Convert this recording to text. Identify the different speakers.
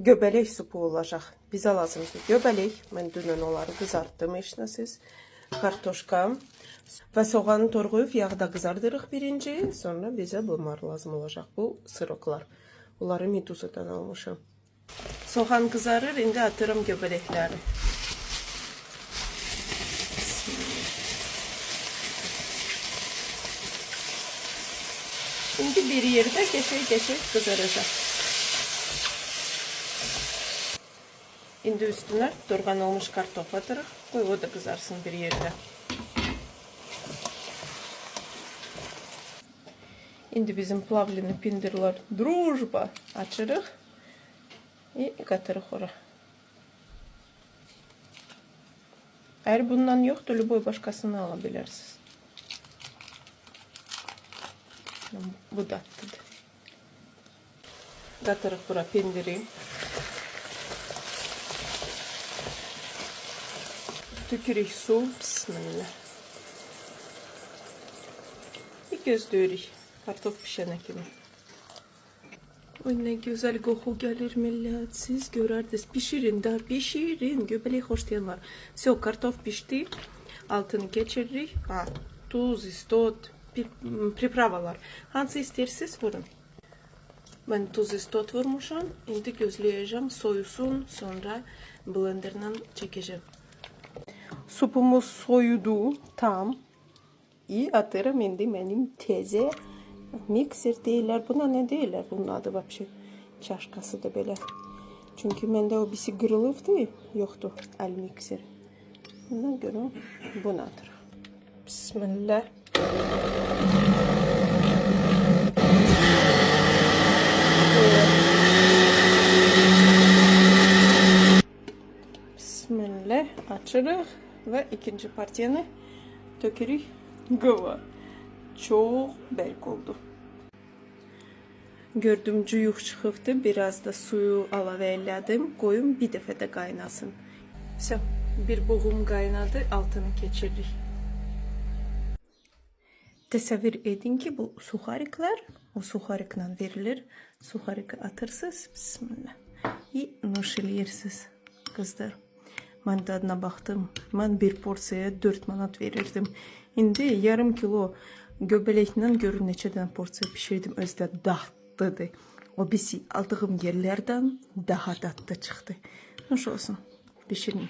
Speaker 1: göbələk supu olacaq. Bizə lazımdır göbələk. Mən dünən onları qızartdım, eşinəsiz. Kartoşka və soğanı torğuyub yağda qızardırıq birinci. Sonra bizə bunlar lazım olacaq. Bu sırıqlar. Bunları Meduzadan almışam. Soğan qızarır. İndi atıram göbələkləri. Şimdi bir yerde geçer kızaracak. Şimdi üstüne doğranılmış kartof atırıq. Qoy o da kızarsın bir yerde. Şimdi bizim plavlini pindirlər drujba açırıq. И qatırıq ora. Eğer bundan yoktu, любой başkasını alabilirsiniz. Bu da attıdır. Qatırıq bura pendiri. Tükürük su. Bismillah. Bir gözləyirik. Kartof pişənə kimi. Oy, ne güzel koku gelir millet. Siz görərdiniz. Pişirin da, pişirin. Göbələk xoşlayan var. Все, kartof pişti. Altını geçiririk. Tuz, istot, pripravalar. Hansı istersiniz vurun. Ben tuz, istot vurmuşam. Şimdi gözleyeceğim. Soyusun. Sonra blenderdan çekeceğim. Supumuz soyudu. Tam. İyi atarım. Şimdi benim teze mikser değiller. Buna ne değiller? Bunun adı вообще çaşkası da böyle. Çünkü bende o birisi kırılıptı. Yoktu el mikser. Bundan görün. Buna atırım. Bismillah. Bismillah. Açırıq ve ikinci partiyanı tökürük. Qova. Çok bərk oldu. Gördüm cuyuq çıxıbdı. Biraz da suyu əlavə elədim. Qoyum bir dəfə də qaynasın. Все. Bir buğum qaynadı. Altını keçiririk. Təsəvvür edin ki, bu suxariklər o suxariklə verilir. Suxariki atırsınız. Bismillah. Nuş eləyirsiniz. Qızlar. Mən dadına baxdım. Mən bir porsiyaya 4 manat verirdim. İndi yarım kilo göbələklə görün neçədən porsiya pişirdim. Özdə dadlıdır. O birisi aldığım yerlərdən daha dadlı çıxdı. Nuş olsun. Pişirin.